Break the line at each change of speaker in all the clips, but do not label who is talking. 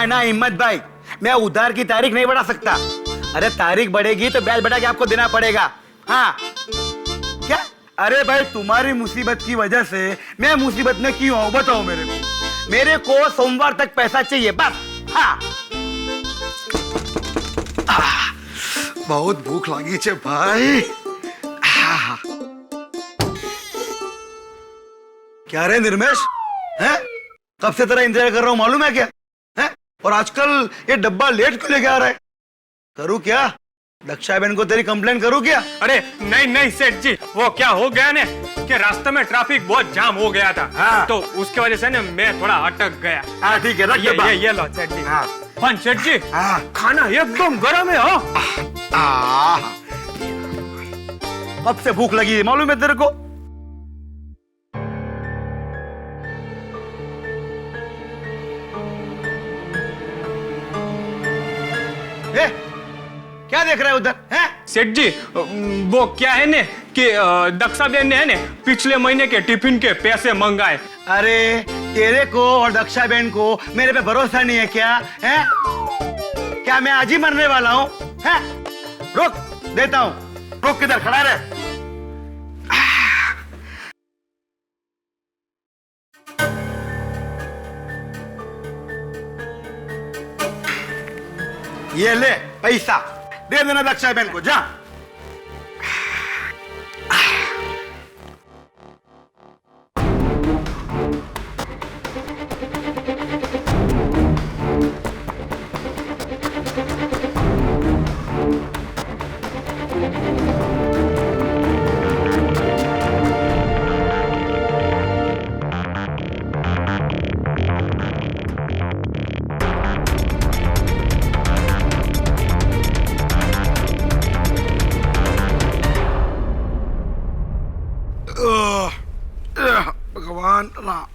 ना हिम्मत भाई, मैं उधार की तारीख नहीं बढ़ा सकता। अरे तारीख बढ़ेगी तो ब्याज बढ़ा के आपको देना पड़ेगा। हाँ क्या? अरे भाई तुम्हारी मुसीबत की वजह से मैं मुसीबत में क्यों हूं बताओ मेरे को सोमवार तक पैसा चाहिए बस। हाँ
बहुत भूख लगी छे भाई। क्या रे निर्मेश, हैं? कब से तेरा इंतजार कर रहा हूं मालूम है क्या? हैं? और आजकल ये डब्बा लेट क्यों लेके आ रहा है? करूं क्या? दक्षा बहन को तेरी कंप्लेन करूं क्या?
अरे नहीं नहीं सेठ जी, वो क्या हो गया ने कि रास्ते में ट्रैफिक बहुत जाम हो गया था।
हाँ।
तो उसकी वजह से ना मैं थोड़ा अटक गया।
हाँ ठीक है, रख डब्बा।
ये लो सेठ जी।
हाँ।
पण सेठ जी,
हाँ।
खाना एकदम गर्म है हो।
कब से भूख लगी है मालूम है तेरे को? ए, क्या देख रहा है उधर? हैं?
सेठ जी, वो क्या है ने कि दक्षा बहन ने है ने पिछले महीने के टिफिन के पैसे मंगाए।
अरे तेरे को और दक्षा बहन को मेरे पे भरोसा नहीं है क्या? हैं? क्या मैं आज ही मरने वाला हूँ? हैं? रुक देता हूँ। रुक, किधर खड़ा रहे? ये ले पैसा, दे देना दक्षा बहन को, जा।
भगवान राम।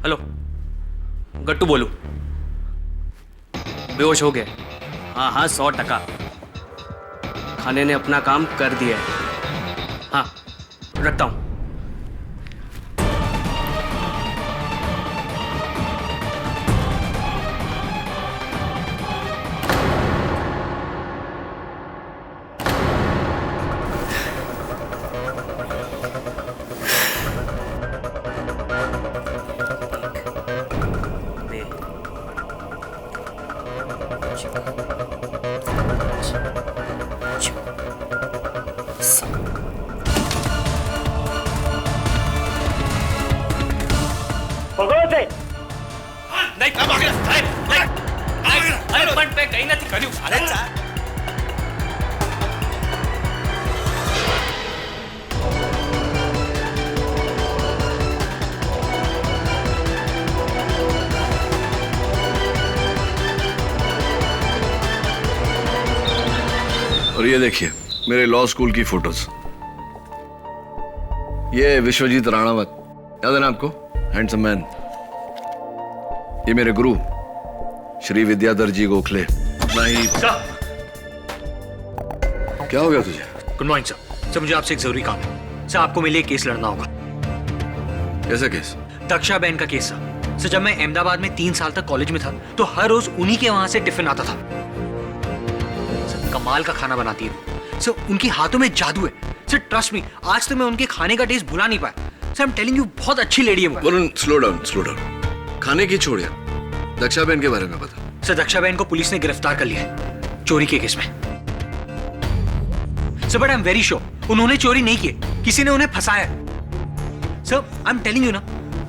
हेलो, गट्टू बोलू। बेहोश हो गए? हाँ हाँ 100%। खाने ने अपना काम कर दिया है। हाँ रखता हूँ। नहीं अरे पण पे कहीं નથી કર્યું। અરે ચાલ
और ये देखिए मेरे लॉ स्कूल की फोटोज। ये विश्वजीत राणावत, याद है ना आपको? Handsome man. ये मेरे गुरु श्री विद्याधर जी गोखले। नहीं क्या हो गया तुझे?
Good morning sir. सर मुझे आपसे एक जरूरी काम है। सर आपको मेरे लिए केस लड़ना होगा।
कैसा केस?
दक्षा बहन का केस था। सर जब मैं अहमदाबाद में 3 साल तक कॉलेज में था तो हर रोज उन्हीं के वहां से टिफिन आता था। सर कमाल का खाना बनाती है सर, उनके हाथों में जादू है सर। ट्रस्ट मी, आज तक मैं उनके खाने का टेस्ट भुला नहीं पाया sir. I am telling you, बहुत अच्छी लेडी है वो।
Varun slow down. खाने की छोड़ यार, दक्षा बहन के बारे में बता।
सर दक्षा बहन को पुलिस ने गिरफ्तार कर लिया है चोरी के केस में। Sir but I am very sure उन्होंने चोरी नहीं की, किसी ने उन्हें फंसाया है। Sir I am telling you ना,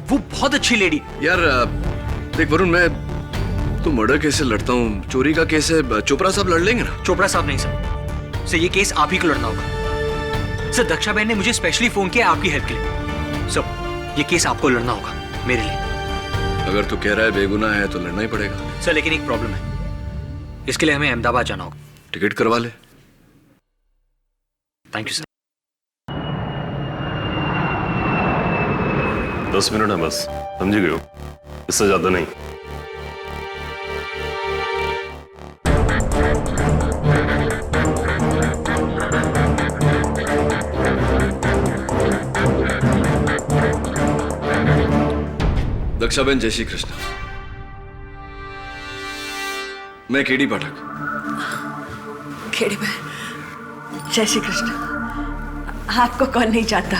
वो बहुत अच्छी लेडी।
यार देख वरुण, मैं तो मर्डर केस से लड़ता हूँ, चोरी का केस है, चोपड़ा साहब लड़ लेंगे ना?
चोपड़ा साहब नहीं सर, सर ये केस आप ही को लड़ना होगा। सर दक्षा बहन ने मुझे स्पेशली फोन किया आपकी हेल्प के लिए। सर ये केस आपको लड़ना होगा मेरे लिए।
अगर तू कह रहा है बेगुनाह है तो लड़ना ही पड़ेगा।
सर लेकिन एक प्रॉब्लम है, इसके लिए हमें अहमदाबाद जाना होगा।
टिकट करवा ले।
Thank you sir.
10 मिनट है बस, समझ गए हो? इससे ज्यादा नहीं।
दक्षाबेन, जय श्री कृष्ण। मैं केडी पाठक।
खेड़ी बहन, जय श्री कृष्ण। आपको कौन नहीं जानता,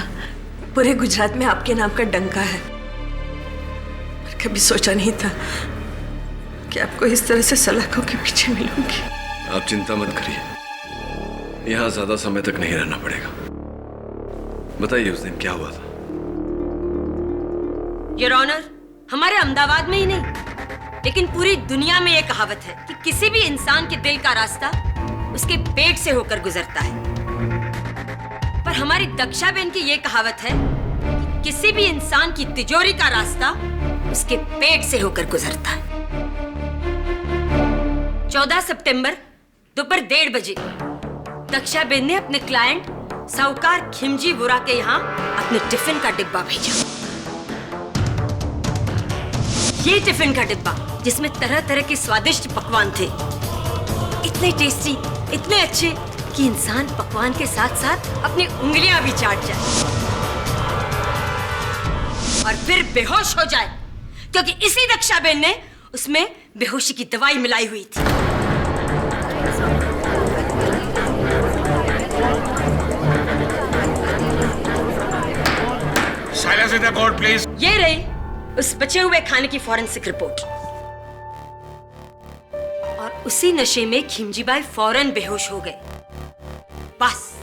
पूरे गुजरात में आपके नाम का डंका है। पर कभी सोचा नहीं था कि आपको इस तरह से सलाखों के पीछे मिलूंगी।
आप चिंता मत करिए, यहां ज्यादा समय तक नहीं रहना पड़ेगा। बताइए उस दिन क्या हुआ था?
योर ऑनर, हमारे अहमदाबाद में ही नहीं लेकिन पूरी दुनिया में ये कहावत है कि किसी भी इंसान के दिल का रास्ता उसके पेट से होकर गुजरता है। पर हमारी दक्षा बहन की ये कहावत है कि किसी भी इंसान की तिजोरी का रास्ता उसके पेट से होकर गुजरता है। 14 सितंबर दोपहर 1:30 बजे दक्षा बहन ने अपने क्लाइंट साहूकार खिमजी वोरा के यहाँ अपने टिफिन का डिब्बा भेजा। ये टिफिन का डिब्बा जिसमें तरह तरह के स्वादिष्ट पकवान थे, इतने टेस्टी, इतने अच्छे कि इंसान पकवान के साथ साथ अपनी उंगलियां भी चाट जाए और फिर बेहोश हो जाए, क्योंकि इसी दक्षा बहन ने उसमें बेहोशी की दवाई मिलाई हुई थी।
Silence in the court please.
ये रही उस बचे हुए खाने की फॉरेंसिक रिपोर्ट। और उसी नशे में खिमजीबाई फौरन बेहोश हो गए। बस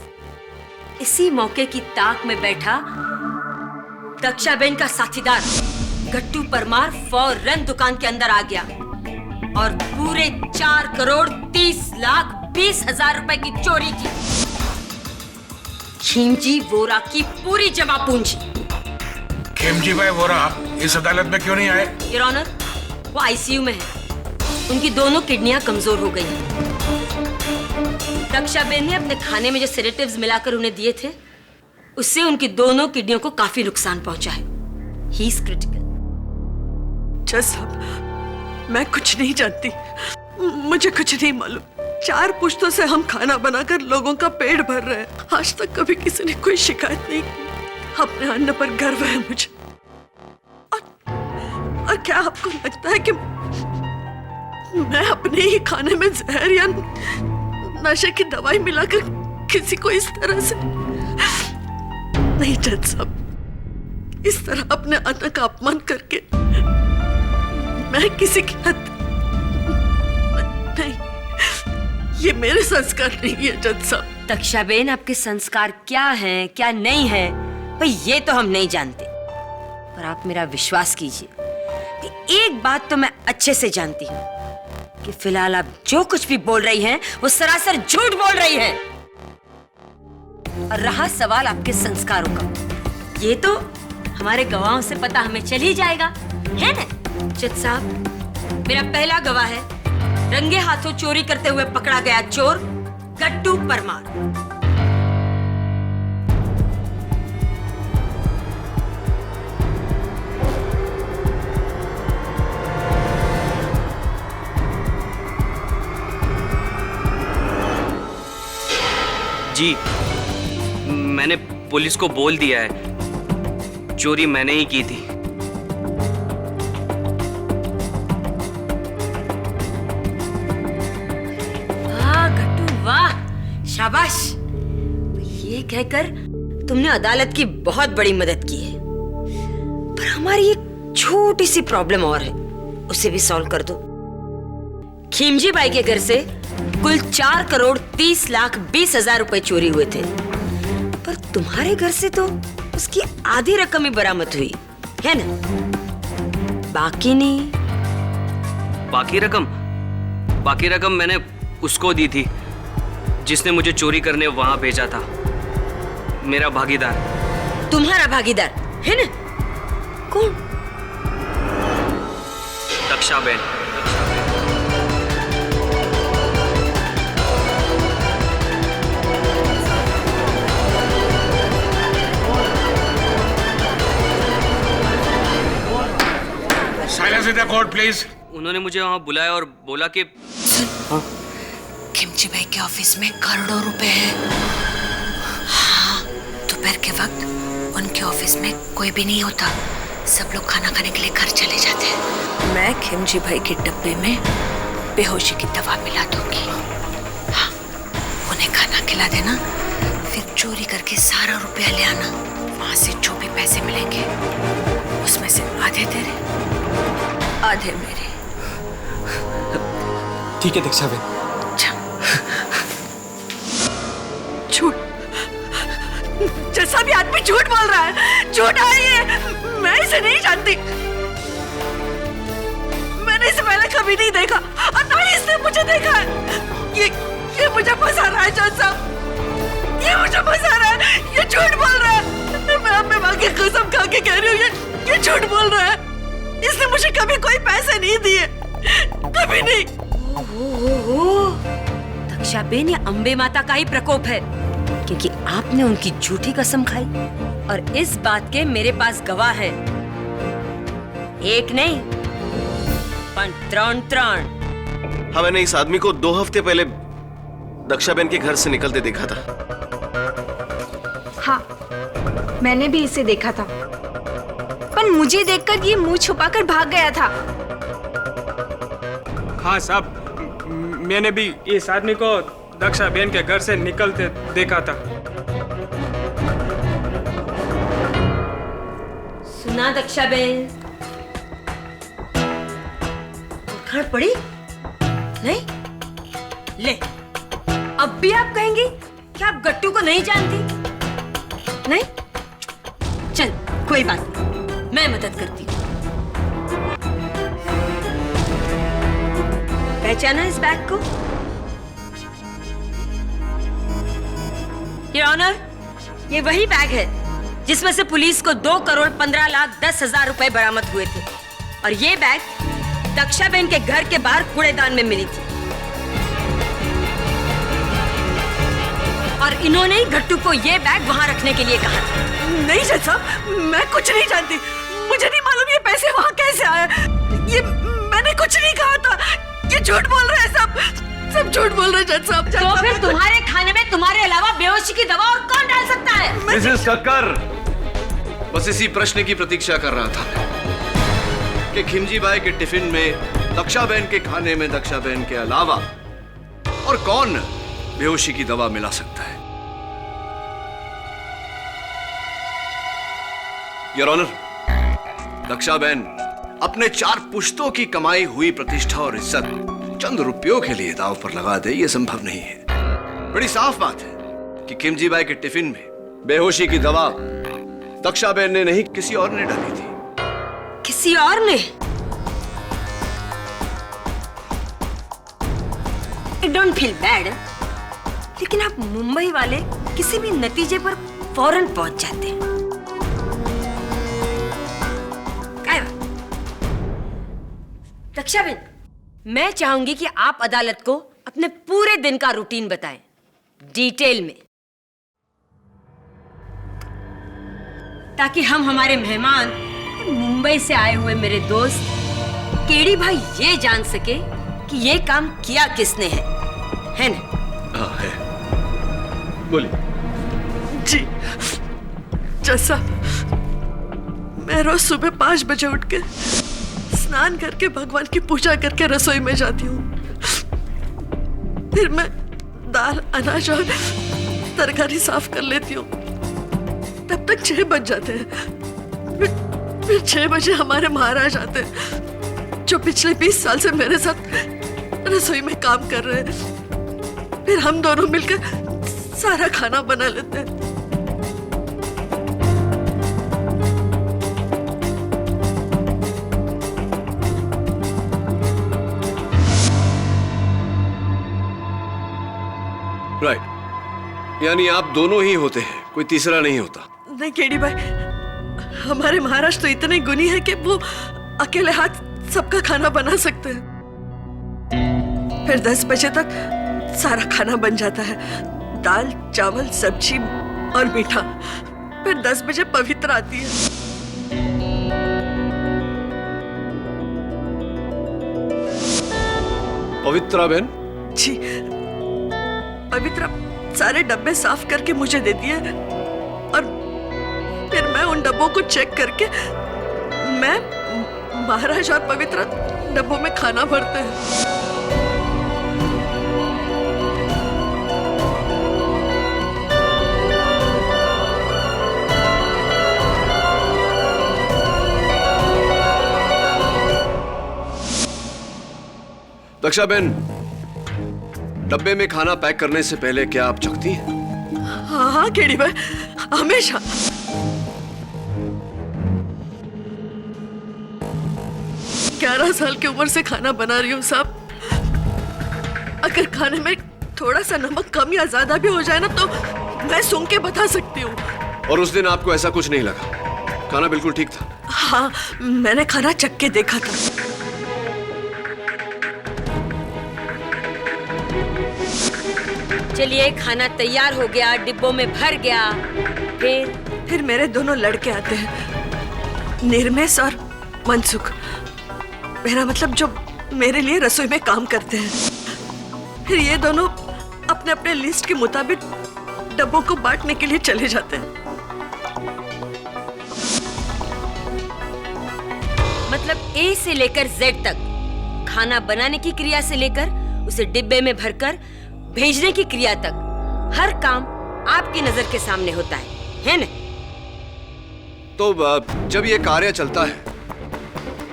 इसी मौके की ताक में बैठा दक्षाबेन का साथीदार गट्टू परमार फौरन दुकान के अंदर आ गया और पूरे 4,30,20,000 रुपए की चोरी की। खिमजी वोरा की पूरी जमा पूंजी।
खिमजी भाई वोरा इस अदालत में क्यों नहीं आए?
योर ऑनर, वो आईसीयू में है। उनकी दोनों किडनियां कमजोर हो गई हैं। दक्षाबेन ने अपने खाने में जो सेडेटिव्स मिलाकर उन्हें दिए थे, उससे उनकी दोनों किडनियों को काफी नुकसान पहुंचा है। He is critical.
जज साहब, मैं कुछ नहीं जानती, मुझे कुछ नहीं मालूम। 4 पुश्तों से हम खाना बनाकर लोगों का पेट भर रहे हैं। आज तक कभी किसी ने कोई शिकायत नहीं की। अपने अन्न पर गर्व है मुझे। और क्या आपको लगता है कि मैं अपने ही खाने में जहर या नशे की दवाई मिलाकर किसी को इस तरह से? नहीं जज साहब, इस तरह अपने अन्न का अपमान करके मैं किसी की नहीं, ये मेरे संस्कार नहीं है जज साहब।
दक्षाबेन, आपके संस्कार क्या हैं, क्या नहीं है, भाई ये तो हम नहीं जानते। पर आप मेरा विश्वास कीजिए कि एक बात तो मैं अच्छे से जानती हूँ कि फिलहाल आप जो कुछ भी बोल रही हैं, वो सरासर झूठ बोल रही हैं। और रहा सवाल आपके संस्कारों का, ये तो हमारे गवाहों से पता हमें चल ही जाएगा, है ना? जज साहब, मेरा पहला गवाह है रंगे हाथों चोरी करते हुए पकड़ा गया चोर गट्टू परमार।
जी, मैंने पुलिस को बोल दिया है, चोरी मैंने ही की थी।
शाबाश। ये कहकर तुमने अदालत की बहुत बड़ी मदद की है, पर हमारी एक छोटी सी प्रॉब्लम और है, उसे भी सॉल्व कर दो। खिमजी बाई के घर से कुल 4,30,20,000 रुपए चोरी हुए थे, पर तुम्हारे घर से तो उसकी आधी रकम ही बरामद हुई है ना? बाकी नहीं।
बाकी रकम मैंने उसको दी थी जिसने मुझे चोरी करने वहां भेजा था, मेरा भागीदार।
तुम्हारा भागीदार है ना? कौन?
Daksha Ben.
Silence in the court please.
उन्होंने मुझे वहां बुलाया और बोला कि
खिमजी भाई के ऑफिस में करोड़ों रुपए हैं। हाँ, दोपहर के वक्त उनके ऑफिस में कोई भी नहीं होता, सब लोग खाना खाने के लिए घर चले जाते हैं। मैं खिमजी भाई के डब्बे में बेहोशी की दवा मिला दूंगी। हाँ, उन्हें खाना खिला देना, फिर चोरी करके सारा रुपया ले आना। वहां से जो भी पैसे मिलेंगे उसमें से आधे तेरे, आधे मेरे।
ठीक है दक्षा बेन।
झूठ, जैसा भी आदमी झूठ बोल रहा है, झूठ है ये। मैं इसे नहीं जानती, मैंने इसे पहले कभी नहीं देखा और ना ही इसने मुझे देखा है। ये मुझे फंसा रहा है जज साहब, ये मुझे फंसा रहा है, ये झूठ बोल रहा है। मैं अपने माँ की कसम खा के कह रही हूँ, ये झूठ बोल रहा है। इसने मुझे कभी कोई पैसे नहीं दिए, कभी नहीं।
दक्षा बेन, ये अंबे माता का ही प्रकोप है, क्योंकि आपने उनकी झूठी कसम खाई और इस बात के मेरे पास गवाह हैं। एक नहीं पर त्रण।
हाँ, मैंने इस आदमी को 2 हफ्ते पहले दक्षा बेन के घर से निकलते देखा था।
हाँ, मैंने भी इसे देखा था, पर मुझे देखकर ये मुंह छुपाकर भाग गया था।
हाँ साहब, मैंने भी इस आदमी को दक्षा बेन के घर से निकलते देखा था।
सुना दक्षा बेन? उखाड़ पड़ी नहीं? ले, अब भी आप कहेंगी कि आप गट्टू को नहीं जानती? नहीं? चल, कोई बात नहीं, मैं मदद करती हूँ। पहचाना इस बैग को? योर ऑनर, ये वही बैग है जिसमें से पुलिस को 2,15,10,000 रुपए बरामद हुए थे, और ये बैग दक्षा बेन के घर के बाहर कूड़ेदान में मिली थी। और इन्होंने ही गट्टू को ये बैग वहां रखने के लिए कहा था।
नहीं जज साहब, मैं कुछ नहीं जानती, मुझे नहीं मालूम ये पैसे वहां कैसे आए। ये मैंने कुछ नहीं कहा था, ये झूठ बोल रहे हैं, सब झूठ बोल रहे हैं जज साहब।
तो फिर तुम्हारे खाने में तुम्हारे अलावा बेहोशी की दवा और कौन डाल सकता है?
मिसेस कक्कर, बस इसी प्रश्न की प्रतीक्षा कर रहा था कि खिमजी बाई के टिफिन में दक्षा बेन के खाने में दक्षा बेन के अलावा और कौन बेहोशी की दवा मिला सकता है। योर ऑनर, दक्षा बेन अपने 4 पुश्तों की कमाई हुई प्रतिष्ठा और इज्जत चंद रुपयों के लिए दांव पर लगा दे, यह संभव नहीं है। बड़ी साफ बात है कि खिमजी बाई के टिफिन में बेहोशी की दवा दक्षा बेन ने नहीं, किसी और ने डाली थी।
किसी और ने? I don't feel bad, लेकिन आप मुंबई वाले किसी भी नतीजे पर फौरन पहुंच जाते हैं। क्या बात? दक्षा बेन, मैं चाहूंगी कि आप अदालत को अपने पूरे दिन का रूटीन बताएं, डिटेल में, ताकि हम हमारे मेहमान, मुंबई से आए हुए मेरे दोस्त केडी भाई ये जान सके कि ये काम किया किसने है ना?
हाँ है। बोलिए।
जी जैसा, मैं रोज सुबह 5 बजे उठ के स्नान करके भगवान की पूजा करके रसोई में जाती हूँ। फिर मैं दाल अनाज और तरकारी साफ कर लेती हूँ। तब तक 6 बज जाते हैं। फिर 6 बजे हमारे महाराज आते हैं, जो पिछले 20 साल से मेरे साथ रसोई में काम कर रहे हैं। फिर हम दोनों मिलकर सारा खाना बना लेते हैं।
राइट, यानी आप दोनों ही होते हैं, कोई तीसरा नहीं होता।
नहीं केडी भाई, हमारे महाराज तो इतने गुणी है कि वो अकेले हाथ सबका खाना बना सकते हैं। फिर 10 बजे तक सारा खाना बन जाता है, दाल चावल सब्जी और मीठा। फिर 10 बजे पवित्र आती है।
पवित्रा बहन?
जी, पवित्रा सारे डब्बे साफ करके मुझे देती है और फिर मैं उन डब्बों को चेक करके मैं, महाराज और पवित्रा डब्बों में खाना भरते हैं।
दक्षा बहन, डब्बे में खाना पैक करने से पहले क्या आप चखती हैं?
हाँ हाँ केडी भाई, हमेशा। ग्यारह साल की उम्र से खाना बना रही हूँ साहब। अगर खाने में थोड़ा सा नमक कम या ज्यादा भी हो जाए ना तो मैं सूंघ के बता सकती हूँ।
और उस दिन आपको ऐसा कुछ नहीं लगा? खाना बिल्कुल ठीक था?
हाँ, मैंने खाना चख के देखा था।
चलिए, खाना तैयार हो गया, डिब्बों में भर गया।
फिर मेरे दोनों लड़के आते हैं, निर्मेश और मनसुख। मेरा मतलब जो मेरे लिए रसोई में काम करते हैं। फिर ये दोनों अपने अपने लिस्ट के मुताबिक डब्बों को बांटने के लिए चले जाते हैं।
मतलब ए से लेकर जेड तक, खाना बनाने की क्रिया से लेकर उसे डिब्बे में भरकर भेजने की क्रिया तक, हर काम आपकी नजर के सामने होता है ना?
तो जब ये कार्य चलता है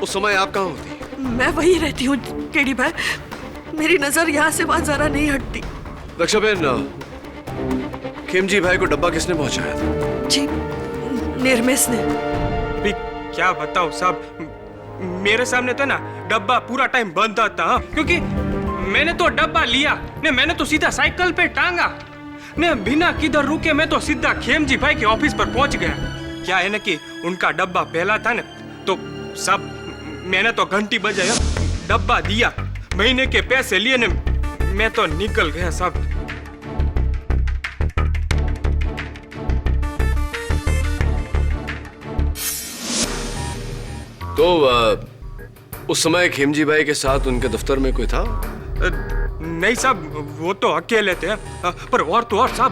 उस समय आप कहाँ होती?
मैं वही रहती हूँ केडी भाई, मेरी नजर यहाँ से वहां जरा नहीं हटती।
रक्षा बहन, खेमजी भाई को डब्बा किसने पहुंचाया था?
जी, निर्मेश ने।
अभी क्या बताओ साहब, मेरे सामने था ना डब्बा पूरा टाइम बंद था। हाँ? क्योंकि मैंने तो डब्बा लिया ने, मैंने तो सीधा साइकिल पे टांगा ने, बिना किधर रुके मैं तो सीधा खेमजी भाई के ऑफिस पर पहुंच गया। क्या है ना कि उनका डब्बा पहला था ना, तो सब मैंने तो घंटी बजाया, डब्बा दिया, महीने के पैसे लिए ने, मैं तो निकल गया साहब।
तो उस समय खेमजी भाई के साथ उनके दफ्तर में कोई था?
नहीं साहब, वो तो अकेले थे। पर और तो और साहब,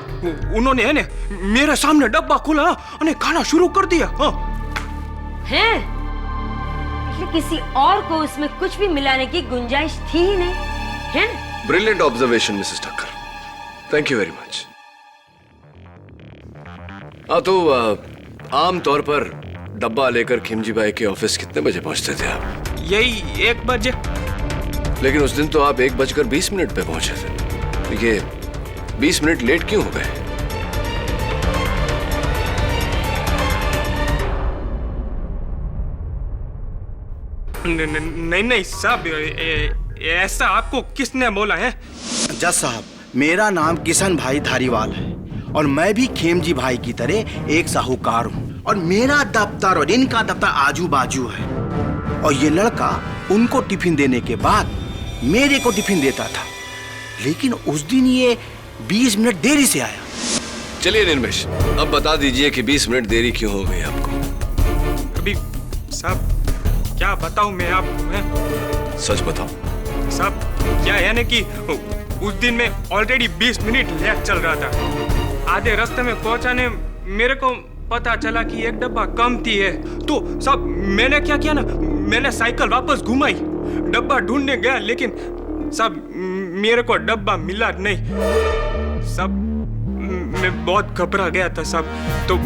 उन्होंने है ने मेरे सामने डब्बा खोला और खाना शुरू कर दिया।
हैं? किसी और को उसमें कुछ भी मिलाने की गुंजाइश थी ही नहीं, है?
Brilliant observation Mrs Thakkar, thank you very much. तो आम तौर पर डब्बा लेकर खेमजी भाई के ऑफिस कितने बजे पहुंचते थे आप?
यही 1 बजे।
लेकिन उस दिन तो आप 1:20 पे पहुंचे थे। ये 20 मिनट लेट क्यों हो गए?
नहीं साहब, ऐसा आपको किसने बोला है?
जज साहब, मेरा नाम किशन भाई धारीवाल है और मैं भी खेमजी भाई की तरह एक साहूकार हूँ और मेरा दफ्तर और इनका दफ्तर आजू बाजू है। और ये लड़का उनको टिफिन देने के बाद मेरे को टिफिन देता था, लेकिन उस दिन ये 20 मिनट देरी से आया।
चलिए निर्मेश, अब बता दीजिए कि 20 मिनट देरी क्यों हो गई आपको?
अभी साहब क्या बताऊं मैं आपको?
सच बताओ
साहब। क्या है ना कि उस दिन में ऑलरेडी 20 मिनट लेट चल रहा था। आधे रास्ते में पहुंचाने मेरे को पता चला कि एक डब्बा कम थी है, तो साहब मैंने क्या किया ना, मैंने साइकिल वापस घुमाई, डब्बा ढूंढने गया, लेकिन साहब मेरे को डब्बा मिला नहीं सब। मैं बहुत घबरा गया था साहब। तो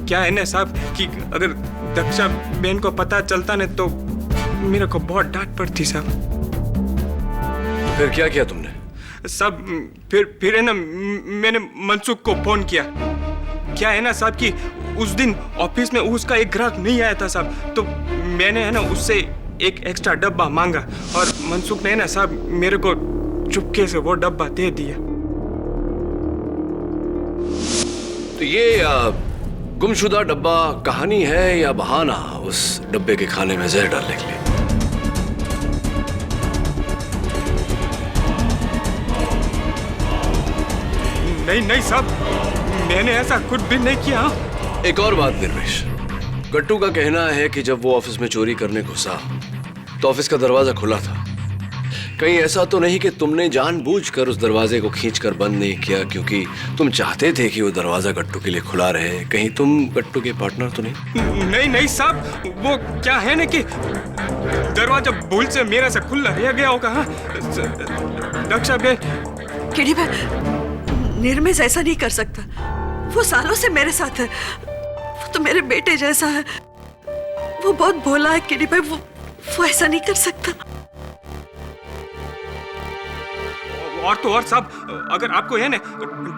क्या है ना साहब कि अगर दक्षा बहन को पता चलता ना तो मेरे को बहुत डांट पड़ती साहब।
फिर क्या किया तुमने?
साहब फिर है ना मैंने मनसुख को फोन किया। क्या है ना साहब कि उस दिन ऑफिस में उसका एक ग्राहक नहीं आया था साहब, तो मैंने है ना उससे एक एक्स्ट्रा डब्बा मांगा और मनसुख ने ना साहब मेरे को चुपके से वो डब्बा दे दिया।
तो ये गुमशुदा डब्बा कहानी है या बहाना उस डब्बे के खाने में जहर डालने के लिए?
नहीं साहब, मैंने ऐसा कुछ भी नहीं किया।
एक और बात निर्वेश, गट्टू का कहना है कि जब वो ऑफिस में चोरी करने घुसा तो ऑफिस का दरवाजा खुला था। कहीं ऐसा तो नहीं कि तुमने जानबूझकर उस दरवाजे को खींचकर बंद नहीं किया क्योंकि तुम चाहते थे कि वो दरवाजा गट्टू के लिए खुला रहे? कहीं तुम गट्टू के पार्टनर तो नहीं?
नहीं साहब, वो क्या है ना कि दरवाजा भूल से मेरे से खुला रह गया होगा। हाँ दक्षा बहन।
केडी भाई, निर्मेश ऐसा नहीं कर सकता। वो सालों से मेरे साथ है, वो तो मेरे बेटे जैसा है। वो बहुत भोला है केडी भाई, वो ऐसा नहीं कर सकता।
और तो और साहब, अगर आपको है ना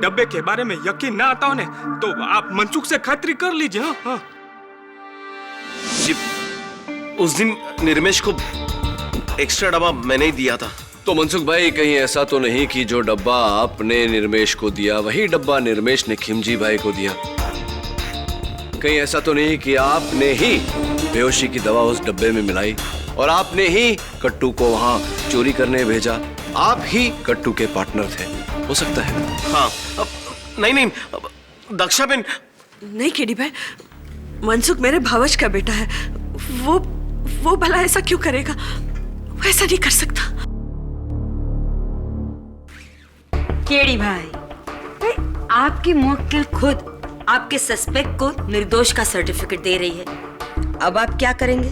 डब्बे के बारे में यकीन ना आता हो ना तो आप मनसुख से खातिरी कर लीजिए। हाँ
जी, उस दिन निर्मेश को एक्स्ट्रा डब्बा मैंने ही दिया था।
तो मनसुख भाई, कहीं ऐसा तो नहीं कि जो डब्बा आपने निर्मेश को दिया वही डब्बा निर्मेश ने खिमजी भाई को दिया? कहीं ऐसा तो नहीं कि आपने ही बेहोशी की दवा उस डब्बे में मिलाई और आपने ही गट्टू को वहां चोरी करने भेजा? आप ही गट्टू के पार्टनर थे, हो सकता है?
हाँ, नहीं, दक्षा बहन।
नहीं केडी भाई, मनसुख मेरे भावज का बेटा है। वो भला ऐसा क्यों करेगा? वो ऐसा नहीं कर सकता।
केडी भाई, आपकी मुवक्किल खुद आपके सस्पेक्ट को निर्दोष का सर्टिफिकेट दे रही है। अब आप क्या करेंगे?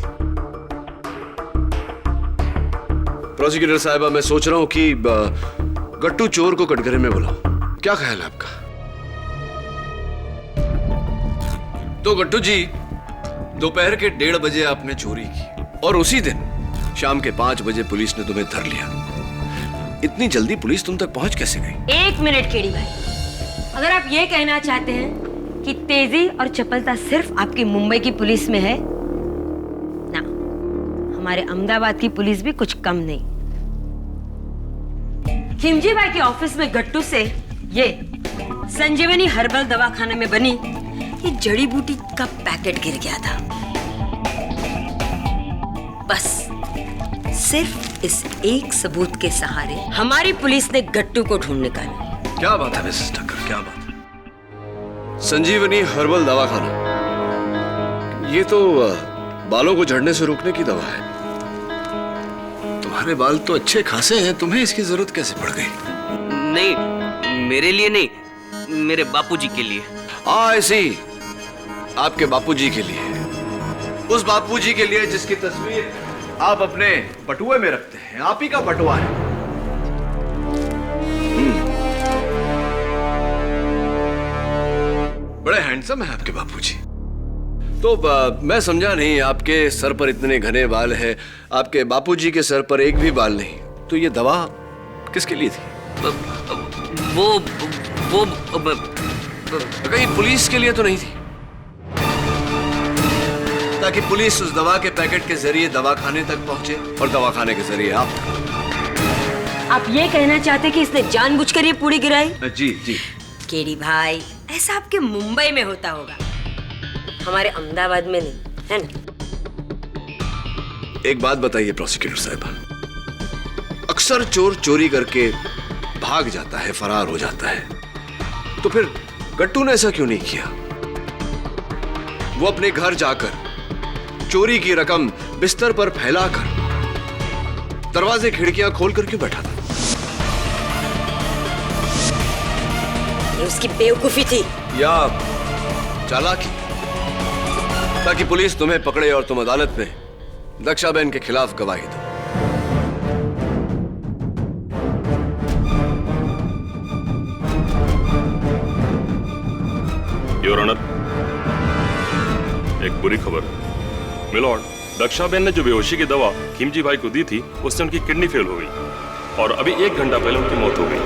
प्रोसिक्यूटर साहिबा, मैं सोच रहा हूं कि गट्टू चोर को कटघरे में बुलाऊं। क्या ख्याल है आपका? तो गट्टू जी, दोपहर के 1:30 बजे आपने चोरी की और उसी दिन शाम के 5 बजे पुलिस ने तुम्हें धर लिया। इतनी जल्दी पुलिस तुम तक पहुंच कैसे गई?
1 मिनट केडी भाई, अगर आप ये कहना चाहते हैं कि तेजी और चपलता सिर्फ आपकी मुंबई की पुलिस में है ना, हमारे अहमदाबाद की पुलिस भी कुछ कम नहीं। खिमजी भाई के ऑफिस में गट्टू से ये संजीवनी हर्बल दवाखाने में बनी ये जड़ी बूटी का पैकेट गिर गया था। बस सिर्फ इस एक सबूत के सहारे हमारी पुलिस ने गट्टू को ढूंढ निकाला।
क्या बात है मिसेस ठक्कर, क्या बात है? संजीवनी हर्बल दवाखाना, ये तो बालों को झड़ने से रोकने की दवा है। तुम्हारे बाल तो अच्छे खासे हैं, तुम्हें इसकी जरूरत कैसे पड़ गई?
नहीं, मेरे लिए नहीं, मेरे बापूजी के लिए।
ऐसी आपके बापूजी के लिए, उस बापूजी के लिए जिसकी तस्वीर आप अपने बटुए में रखते हैं। आप ही का बटुआ है। बड़े हैंडसम है आपके बापूजी। तो मैं समझा नहीं, आपके सर पर इतने घने बाल हैं, आपके बापूजी के सर पर एक भी बाल नहीं, तो ये दवा किसके लिए थी?
वो
कहीं पुलिस के लिए तो नहीं थी? ताकि पुलिस उस दवा के पैकेट के जरिए दवाखाने तक पहुंचे और दवाखाने के जरिए
आप ये कहना चाहते कि इसने जानबूझकर ये पूरी गिराई?
जी जी।
केडी भाई, ऐसा आपके मुंबई में होता होगा, हमारे अहमदाबाद में नहीं, है ना?
एक बात बताइए प्रोसिक्यूटर साहिबा, अक्सर चोर चोरी करके भाग जाता है, फरार हो जाता है, तो फिर गट्टू ने ऐसा क्यों नहीं किया? वो अपने घर जाकर चोरी की रकम बिस्तर पर फैलाकर दरवाजे खिड़कियां खोलकर क्यों बैठा था?
ये उसकी बेवकूफी थी
या चालाकी, ताकि पुलिस तुम्हें पकड़े और तुम अदालत में दक्षा बहन के खिलाफ गवाही दो।
योर ऑनर, एक बुरी खबर है। मिलॉर्ड, दक्षाबेन ने जो बेहोशी की दवा खिमजी भाई को दी थी, उससे उनकी किडनी फेल हो गई और अभी 1 घंटा पहले उनकी मौत हो गई।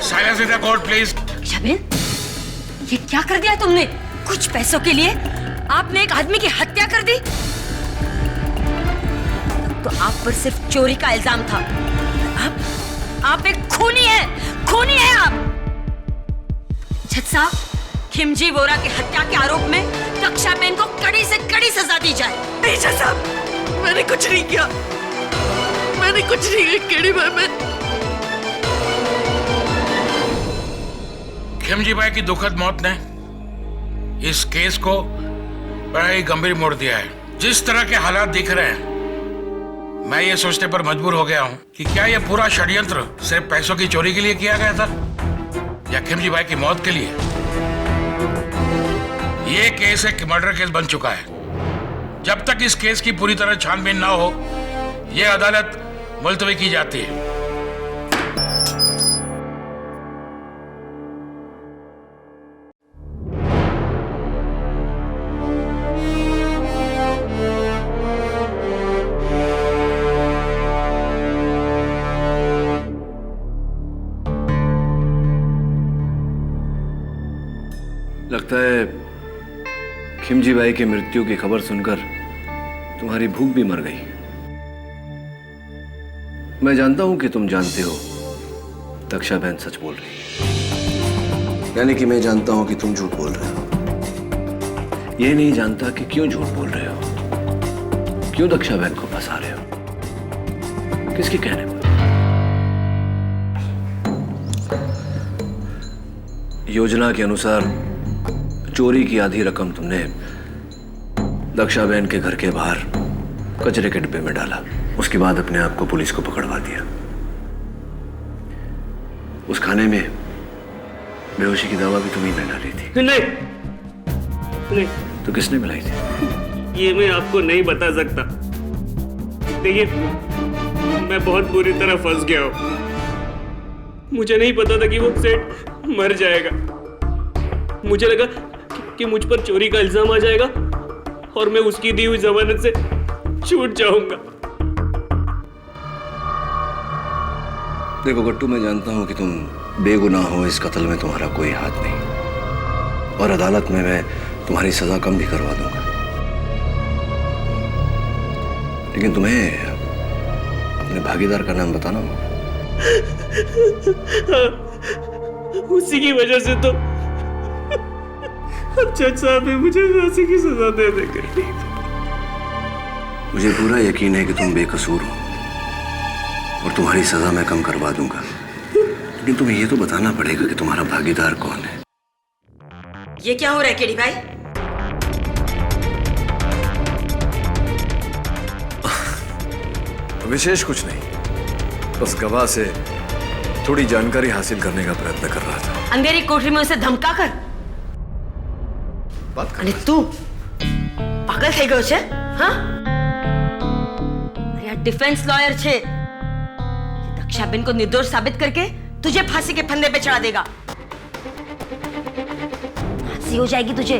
Silence in the court please.
Dakshaben, ये क्या कर दिया तुमने? कुछ पैसों के लिए आपने एक आदमी की हत्या कर दी। तो आप पर सिर्फ चोरी का इल्जाम था। आप एक खूनी है आप। जज साहब, खिमजी वोरा की हत्या के आरोप में दक्षाबेन को कड़ी से कड़ी सजा दी जाए।
नहीं जज साहब, मैंने कुछ नहीं किया, केडी भाई। मैं
खिमजी भाई की दुखद मौत ने इस केस को बड़ा ही गंभीर मोड़ दिया है। जिस तरह के हालात दिख रहे हैं, मैं ये सोचने पर मजबूर हो गया हूँ कि क्या ये पूरा षड्यंत्र सिर्फ पैसों की चोरी के लिए किया गया था या खिमजी भाई की मौत के लिए। ये केस एक मर्डर केस बन चुका है। जब तक इस केस की पूरी तरह छानबीन ना हो, ये अदालत मुलतवी की जाती है।
लगता है खिमजी भाई की मृत्यु की खबर सुनकर तुम्हारी भूख भी मर गई। मैं जानता हूं कि तुम जानते हो दक्षाबेन सच बोल रही, यानी कि मैं जानता हूं कि तुम झूठ बोल रहे हो। ये नहीं जानता कि क्यों झूठ बोल रहे हो, क्यों दक्षाबेन को फंसा रहे हो, किसके कहने पर। योजना के अनुसार चोरी की आधी रकम तुमने दक्षाबेन के घर के बाहर कचरे के डिब्बे में डाला, उसके बाद अपने आप को पुलिस को पकड़वा दिया। उस खाने में बेहोशी की दवा भी तुम्ही ने डाली थी।
नहीं,
तो किसने मिलाई थी?
ये मैं आपको नहीं बता सकता। देखिए, मैं बहुत बुरी तरह फंस गया हूँ। मुझे नहीं पता था कि वो सेठ मर जाएगा। मुझे लगा कि मुझ पर चोरी का इल्जाम आ जाएगा और मैं उसकी दी हुई जमानत से छूट जाऊंगा।
देखो गट्टू, मैं जानता हूं कि तुम बेगुनाह हो, इस कत्ल में तुम्हारा कोई हाथ नहीं, और अदालत में मैं तुम्हारी सजा कम भी करवा दूंगा। लेकिन तुम्हें अपने भागीदार का नाम बताना होगा।
उसी की वजह से तो अब जज साहब ने मुझे फांसी की सजा दे देंगे।
मुझे पूरा यकीन है कि तुम बेकसूर हो और तुम्हारी सजा मैं कम करवा दूंगा, लेकिन तुम्हें यह तो बताना पड़ेगा कि तुम्हारा भागीदार कौन है।
ये क्या हो रहा है केडी भाई?
विशेष कुछ नहीं, बस गवाह से थोड़ी जानकारी हासिल करने का प्रयत्न कर रहा था।
अंधेरी कोठरी में उसे धमका कर અને તું પાગલ થઈ ગયો છે? હા, अरे यार, डिफेंस लॉयर छे। दक्षाबेन को निर्दोष साबित करके तुझे फांसी के फंदे पे चढ़ा देगा। फांसी हो जाएगी तुझे।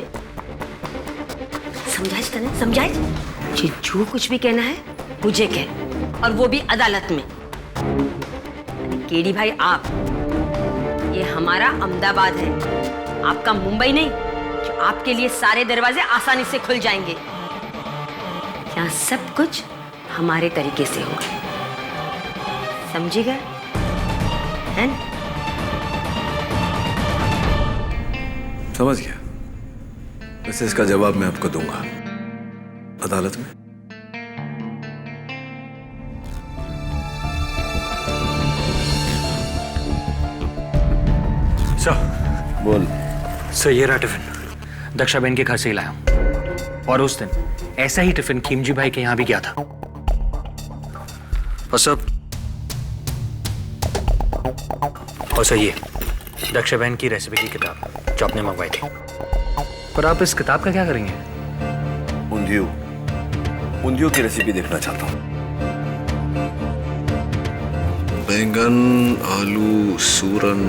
समझाइज तने? समझाइज? मुझे जो कुछ भी कहना है मुझे कह, और वो भी अदालत में। केडी भाई, आप, ये हमारा अहमदाबाद है, आपका मुंबई नहीं। आपके लिए सारे दरवाजे आसानी से खुल जाएंगे। यहाँ सब कुछ हमारे तरीके से होगा, समझी गए? है ना?
समझ गया। वैसे इसका जवाब मैं आपको दूंगा अदालत में।
सर,
बोल।
सर, ये रहा टिफिन, दक्षाबेन के घर से ही लाया हूं। और उस दिन ऐसा ही टिफिन खिमजी भाई के यहां भी गया था।
और सब?
और सर, ये दक्ष बहन की रेसिपी की किताब जो आपने मंगवाई थी। पर आप इस किताब का क्या करेंगे?
उंधियू की रेसिपी देखना चाहता हूँ। बैंगन, आलू, सूरन,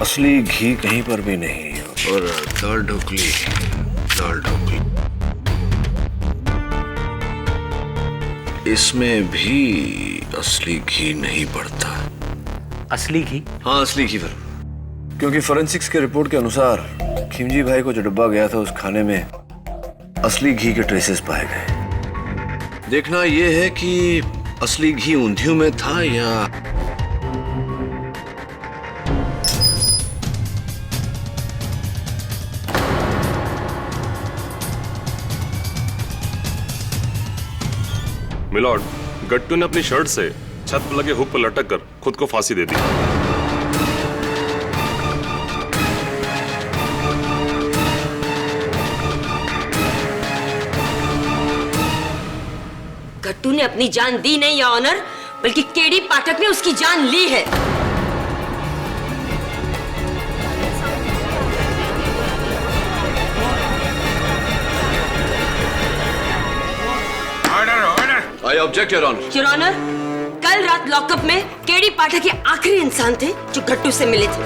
असली घी कहीं पर भी नहीं, और दाल ढोकली। इसमें भी असली घी नहीं पड़ता।
असली घी?
हाँ, असली घी पर, क्योंकि फोरेंसिक्स के रिपोर्ट के अनुसार खिमजी भाई को जो डब्बा गया था उस खाने में असली घी के ट्रेसेस पाए गए। देखना यह है कि असली घी ऊंधियू में था या
मिलॉर्ड, गट्टू ने अपनी शर्ट से छत पर लगे हुक पर लटक कर खुद को फांसी दे दी।
गट्टू ने अपनी जान दी नहीं या ऑनर, बल्कि केडी पाठक ने उसकी जान ली है।
I object your honour.
Your honour, कल रात लॉकअप में केडी पाठक ये आखिरी इंसान थे जो गट्टू से मिले थे।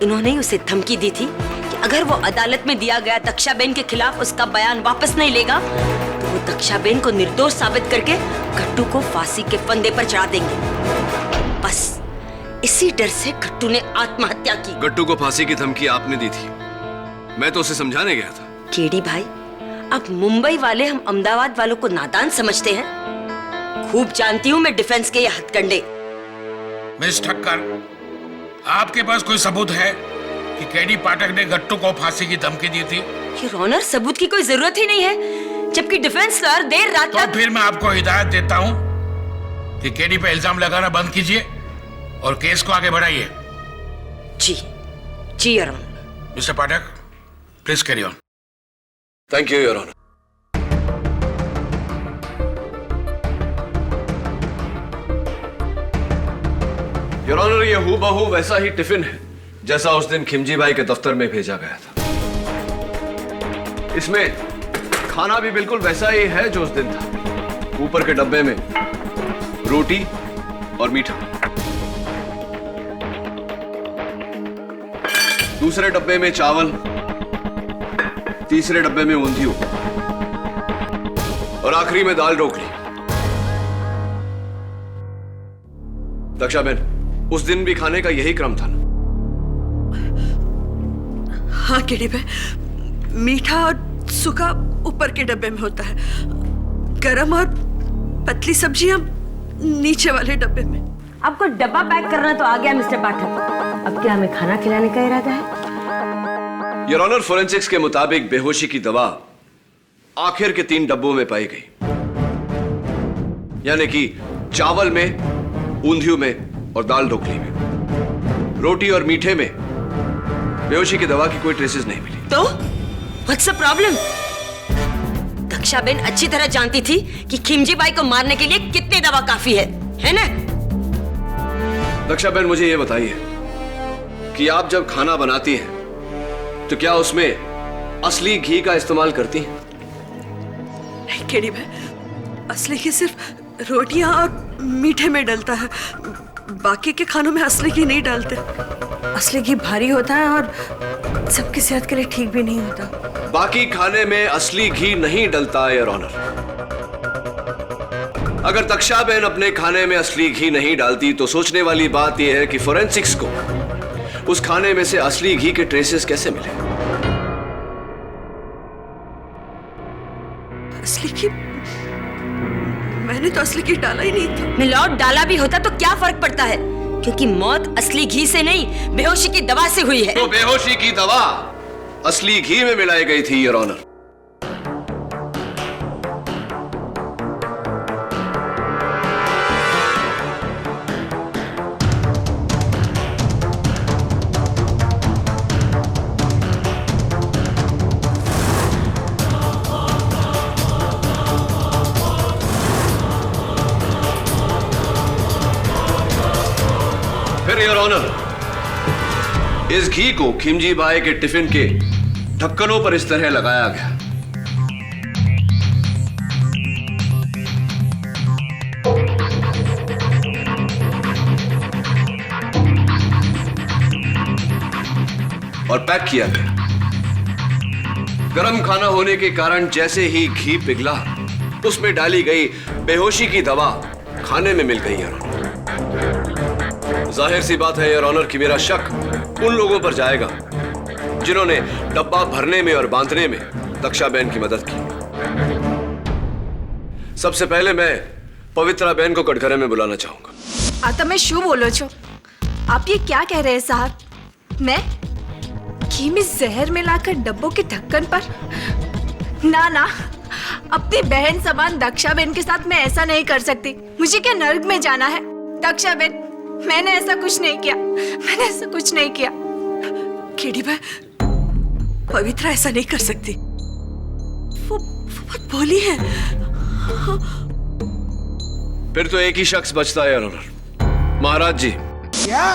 इन्होंने उसे धमकी दी थी कि अगर वो अदालत में दिया गया दक्षाबेन के खिलाफ उसका बयान वापस नहीं लेगा तो वो दक्षाबेन को निर्दोष साबित करके गट्टू को फांसी के फंदे पर चढ़ा देंगे। बस इसी डर से गट्टू ने आत्महत्या की।
गट्टू को फांसी की धमकी आपने दी थी, मैं तो उसे समझाने गया था।
केडी भाई, अब मुंबई वाले हम अहमदाबाद वालों को नादान समझते हैं। खूब जानती हूँ मैं डिफेंस के ये हथकंडे।
मिस ठक्कर, आपके पास कोई सबूत है कि केडी पाठक ने गट्टू को फांसी की धमकी दी थी?
योर ऑनर, सबूत की कोई जरूरत ही नहीं है, जबकि डिफेंस लॉयर देर रात
तो फिर मैं आपको हिदायत देता हूँ कि केडी पे इल्जाम लगाना बंद कीजिए और केस को आगे बढ़ाइए।
जी your honour.
Mister Pathak, please carry on.
Thank you your honour. Your honour, ये हूबहू वैसा ही टिफिन है जैसा उस दिन खिमजी भाई के दफ्तर में भेजा गया था। इसमें खाना भी बिल्कुल वैसा ही है जो उस दिन था। ऊपर के डब्बे में रोटी और मीठा, दूसरे डब्बे में चावल, तीसरे डब्बे में ऊंधियू और आखिरी में दाल ढोकली। दक्षाबेन, उस दिन भी खाने का यही क्रम था ना?
हाँ केडी भाई, मीठा और सूखा ऊपर के डब्बे में होता है, गरम और पतली सब्जियां नीचे वाले डब्बे में।
आपको डब्बा पैक करना तो आ गया मिस्टर पाठक, अब क्या हमें खाना खिलाने का इरादा है?
योर ऑनर, फोरेंसिक्स के मुताबिक बेहोशी की दवा आखिर के 3 डब्बों में पाई गई, यानी कि चावल में, ऊंधियू में और दाल ढोकली में। रोटी और मीठे में बेहोशी की दवा की कोई ट्रेसेस नहीं मिली।
तो व्हाट्स द प्रॉब्लम? दक्षाबेन अच्छी तरह जानती थी कि खिमजी बाई को मारने के लिए कितनी दवा काफी है ना?
दक्षाबेन, मुझे यह बताइए कि आप जब खाना बनाती हैं तो क्या उसमें असली घी का इस्तेमाल करती हैं?
नहीं केडी भाई, असली घी सिर्फ रोटियां और मीठे में डलता है, बाकी के खानों में असली घी नहीं डालते। असली घी भारी होता है और सबकी सेहत के लिए ठीक भी नहीं होता।
बाकी खाने में असली घी नहीं डलता है योर ऑनर। अगर दक्षाबेन अपने खाने में असली घी नहीं डालती तो सोचने वाली बात यह है कि फोरेंसिक्स को उस खाने में से असली घी के ट्रेसेस कैसे मिले?
असली घी? मैंने तो असली घी डाला ही नहीं था।
मिलॉर्ड, डाला भी होता तो क्या फर्क पड़ता है, क्योंकि मौत असली घी से नहीं बेहोशी की दवा से हुई है।
तो बेहोशी की दवा असली घी में मिलाई गई थी योर ऑनर। इस घी को खिमजी भाई के टिफिन के ढक्कनों पर इस तरह लगाया गया। और पैक किया गया। गरम खाना होने के कारण जैसे ही घी पिघला, उसमें डाली गई बेहोशी की दवा खाने में मिल गई। योर ऑनर, जाहिर सी बात है योर ऑनर कि मेरा शक उन लोगों पर जाएगा जिन्होंने डब्बा भरने में और बांधने में दक्षा बहन की मदद की। सबसे पहले मैं पवित्रा बहन को कटघरे में बुलाना चाहूंगा।
आता मैं शू बोलो छो, आप ये क्या कह रहे हैं साहब? मैं घी में जहर मिलाकर डब्बों के ढक्कन पर? ना ना, अपनी बहन समान दक्षा बहन के साथ मैं ऐसा नहीं कर सकती। मुझे क्या नर्क में जाना है? दक्षा बहन, मैंने ऐसा कुछ नहीं किया, मैंने ऐसा कुछ नहीं किया।
केडी भाई, पवित्रा ऐसा नहीं कर सकती। वो बहुत भोली है।
फिर तो एक ही शख्स बचता है योर ऑनर, महाराज जी।
क्या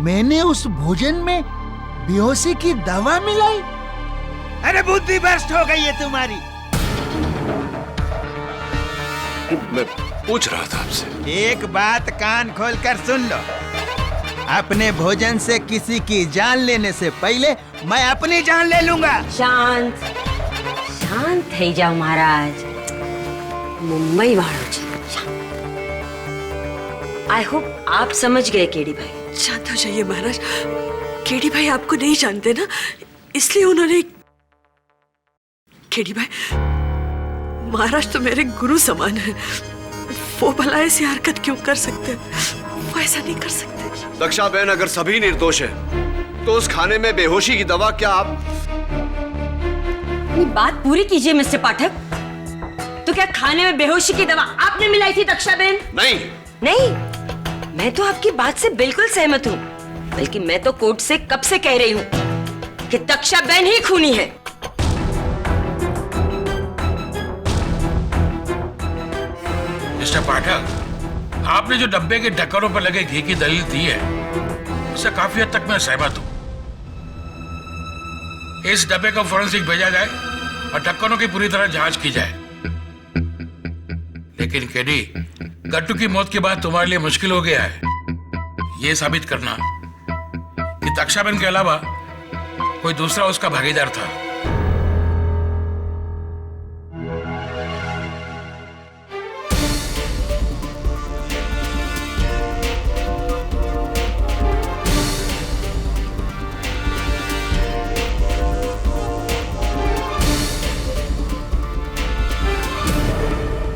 मैंने उस भोजन में बेहोशी की दवा मिलाई? अरे बुद्धि भ्रष्ट हो गई है तुम्हारी।
मैं पूछ रहा था आपसे।
एक बात कान खोलकर सुन लो, अपने भोजन से किसी की जान लेने से पहले मैं अपनी जान ले लूंगा।
शांत शांत થઈ જાઓ महाराज, मुंबई वालों जी। आई होप आप समझ गए केडी भाई।
शांत हो जाइए महाराज। केडी भाई आपको नहीं जानते ना, इसलिए उन्होंने। केडी भाई, महाराज तो मेरे गुरु समान है। वो भला ऐसी हरकत क्यों कर सकते हैं? वो ऐसा नहीं कर सकते।
दक्षा बहन, अगर सभी निर्दोष है तो उस खाने में बेहोशी की दवा क्या आप?
अपनी बात पूरी कीजिए मिस्टर पाठक। तो क्या खाने में बेहोशी की दवा आपने मिलाई थी दक्षा बहन?
नहीं।
नहीं, मैं तो आपकी बात से बिल्कुल सहमत हूँ। बल्कि मैं तो कोर्ट से कब से कह रही हूँ कि दक्षा बहन ही खूनी है।
मिस्टर पाठक, आपने जो डब्बे के ढक्कनों पर लगे घी की दलील दी है, उससे काफी हद तक मैं सहमत हूं। इस डब्बे को फोरेंसिक भेजा जाए और ढक्कनों की पूरी तरह जांच की जाए। लेकिन केडी, गट्टू की मौत के बाद तुम्हारे लिए मुश्किल हो गया है ये साबित करना कि दक्षा बहन के अलावा कोई दूसरा उसका भागीदार था।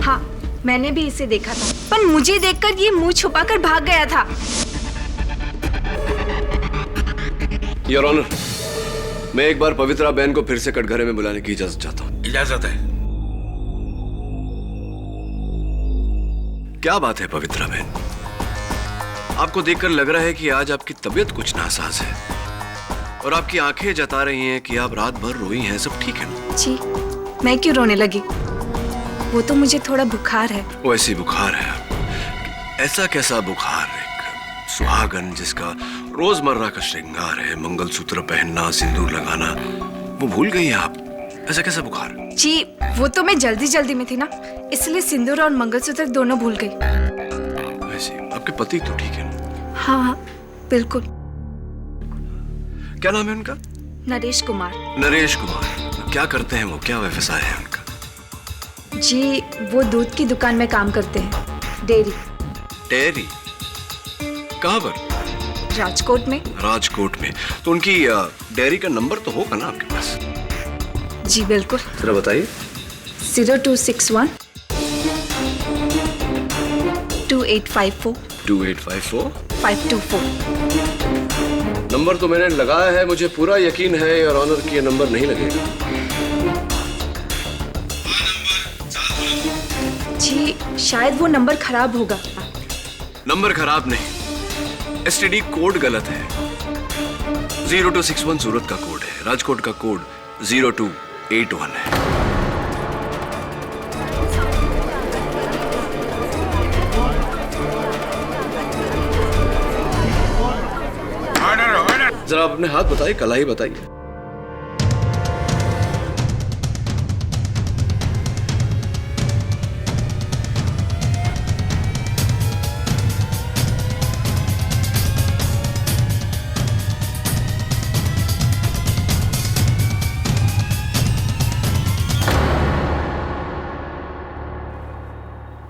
हाँ, मैंने भी इसे देखा था, पर मुझे देखकर ये मुंह छुपाकर भाग गया था।
योर ऑनर, मैं एक बार पवित्रा बहन को फिर से कटघरे में बुलाने की इजाजत चाहता हूँ।
इजाजत है।
क्या बात है पवित्रा बहन, आपको देखकर लग रहा है कि आज आपकी तबीयत कुछ नासाज है और आपकी आंखें जता रही हैं कि आप रात भर रोई हैं। सब ठीक है ना?
जी, मैं क्यों रोने लगी? वो तो मुझे थोड़ा बुखार है।
वो ऐसी बुखार है? ऐसा कैसा बुखार? एक सुहागन जिसका रोजमर्रा का श्रृंगार है, मंगलसूत्र पहनना, सिंदूर लगाना, वो भूल गई हैं आप? ऐसा कैसा बुखार?
जी, वो तो मैं जल्दी जल्दी में थी ना, इसलिए सिंदूर और मंगलसूत्र दोनों भूल गई।
वैसे आपके पति तो ठीक है ना?
हाँ हाँ, बिल्कुल।
क्या नाम है उनका?
नरेश कुमार।
नरेश कुमार। क्या करते हैं वो? क्या व्यवसाय है उनका?
जी, वो दूध की दुकान में काम करते हैं, डेयरी।
डेयरी? कहाँ पर?
राजकोट में।
राजकोट में? तो उनकी डेयरी का नंबर तो होगा ना आपके पास?
जी बिल्कुल।
जरा बताइए।
0261 2854
2854
524।
नंबर तो मैंने लगाया है, मुझे पूरा यकीन है और ऑनर की ये नंबर नहीं लगेगा।
जी, शायद वो नंबर खराब होगा।
नंबर खराब नहीं, एसटीडी कोड गलत है। 0261 सूरत का कोड है, राजकोट का कोड 0281 है।
Order order.
जरा आप अपने हाथ बताइए, कलाई बताइए।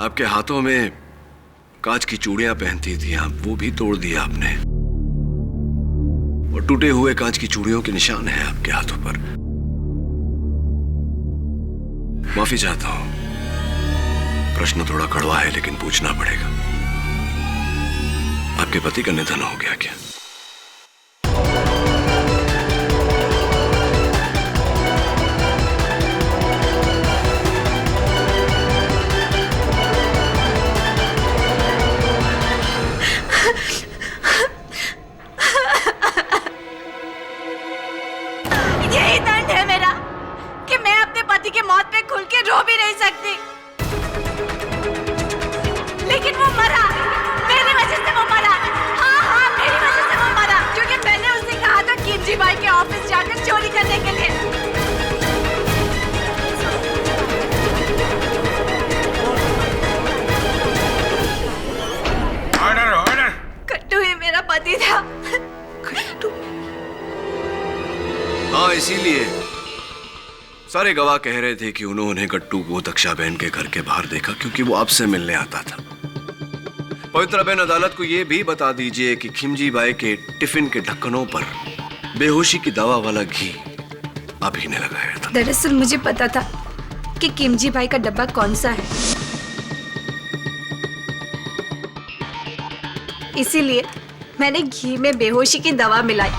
आपके हाथों में कांच की चूड़ियां पहनती थी आप, वो भी तोड़ दिया आपने, और टूटे हुए कांच की चूड़ियों के निशान हैं आपके हाथों पर। माफी चाहता हूं, प्रश्न थोड़ा कड़वा है लेकिन पूछना पड़ेगा। आपके पति का निधन हो गया क्या?
यही दंड है मेरा कि मैं अपने पति की मौत पे खुल के रो भी नहीं सकती। लेकिन वो मरा, मेरी वजह से वो मरा। हाँ, मेरी वजह से वो मरा, क्योंकि मैंने उसे कहा था किमजी भाई के ऑफिस जाकर चोरी करने के लिए।
Order order.
कट्टू ही मेरा पति था। कट्टू।
हाँ, इसीलिए सारे गवाह कह रहे थे कि उन्होंने गट्टू को दक्षा बहन के घर के बाहर देखा, क्योंकि वो आपसे मिलने आता था। पवित्रा बहन, अदालत को यह भी बता दीजिए कि खिमजी बाई के टिफिन के ढक्कनों पर बेहोशी की दवा वाला घी आप ही ने लगाया था।
दरअसल मुझे पता था कि किमजी भाई का डब्बा कौन सा है, इसीलिए मैंने घी में बेहोशी की दवा मिलाई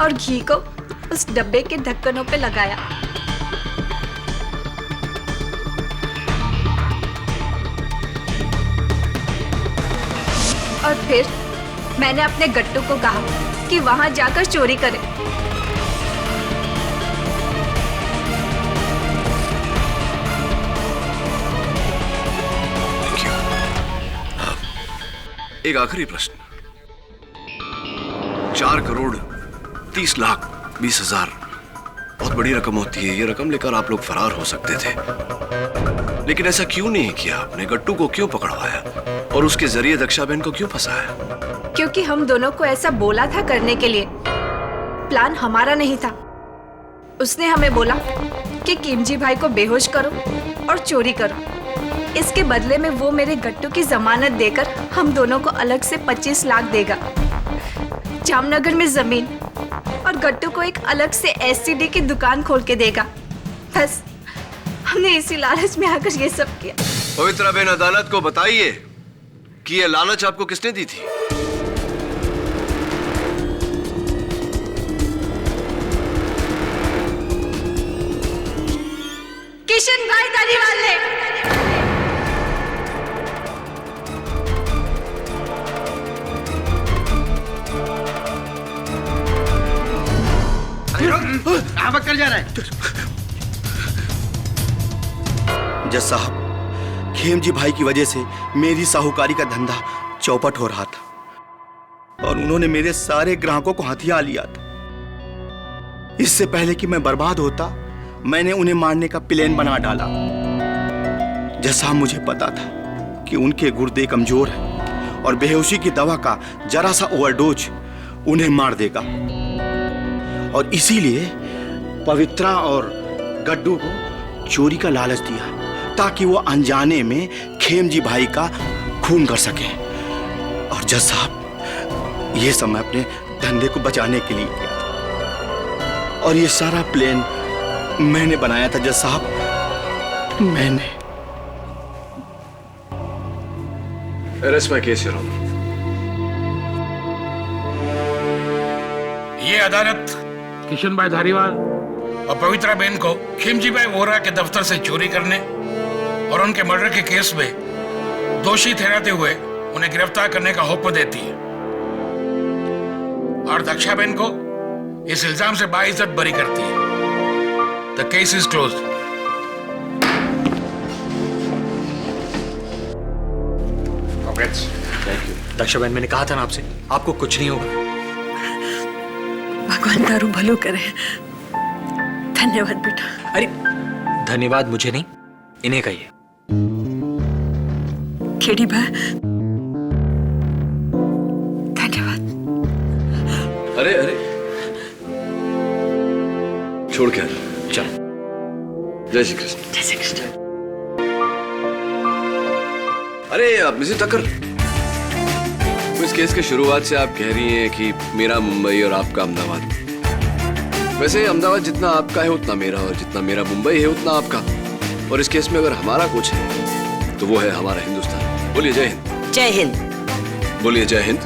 और घी को उस डब्बे के ढक्कनों पे लगाया। और फिर मैंने अपने गट्टू को कहा कि वहां जाकर चोरी करे।
एक आखिरी प्रश्न। 4,30,20,000 बहुत बड़ी रकम होती है। ये रकम लेकर आप लोग फरार हो सकते थे, लेकिन ऐसा क्यों नहीं किया आपने? गट्टू को क्यों पकड़वाया और उसके जरिए दक्षा बहन को क्यों फंसाया?
क्योंकि हम दोनों को ऐसा बोला था करने के लिए। प्लान हमारा नहीं था। उसने हमें बोला कि किमजी भाई को बेहोश करो और चोरी करो। इसके बदले में वो मेरे गट्टू की जमानत देकर हम दोनों को अलग से 25 लाख देगा, जामनगर में जमीन, और गट्टू को एक अलग से एससीडी की दुकान खोल के देगा। बस हमने इसी लालच में आकर ये सब किया।
पवित्रा बहन, अदालत को बताइए कि ये लालच आपको किसने दी थी?
किशन भाई धारीवाल ने।
कहां कर जा रहा है?
जज साहब, खेमजी भाई की वजह से मेरी साहूकारी का धंधा चौपट हो रहा था और उन्होंने मेरे सारे ग्राहकों को हथिया लिया था। इससे पहले कि मैं बर्बाद होता, मैंने उन्हें मारने का प्लान बना डाला। जज साहब, मुझे पता था कि उनके गुर्दे कमजोर हैं और बेहोशी की दवा का जरा सा ओवरडोज उन्हें मार देगा, और इसीलिए पवित्रा और गड्डू को चोरी का लालच दिया ताकि वो अनजाने में खेमजी भाई का खून कर सके। और जज साहब, ये सब मैं अपने धंधे को बचाने के लिए किया था, और ये सारा प्लान मैंने बनाया था जज साहब, मैंने।
Arrest my case, Your Honor.
ये अदालत किशन भाई धारीवाल और पवित्रा बहन को खिमजी भाई वोरा के दफ्तर से चोरी करने और उनके मर्डर के केस में दोषी ठहराते हुए उन्हें गिरफ्तार करने का हुक्म देती है, और दक्षा बहन को इस इल्जाम से बाइज्जत बरी करती है। The case is closed.
Daksha बहन, मैंने कहा था ना आपसे, आपको कुछ नहीं होगा।
भगवान तारू भलो करे। धन्यवाद बेटा।
अरे धन्यवाद मुझे नहीं, इन्हें कहिए।
खेड़ी भाई धन्यवाद।
अरे अरे छोड़ के
चल।
जय श्री कृष्ण।
जय श्री कृष्ण।
अरे मिसेस टक्कर, इस केस के शुरुआत से आप कह रही हैं कि मेरा मुंबई और आपका अहमदाबाद। वैसे अहमदाबाद जितना आपका है उतना मेरा, और जितना मेरा मुंबई है उतना आपका। और इस केस में अगर हमारा कुछ है तो वो है हमारा हिंदुस्तान। बोलिए जय हिंद।
जय हिंद।
बोलिए जय हिंद।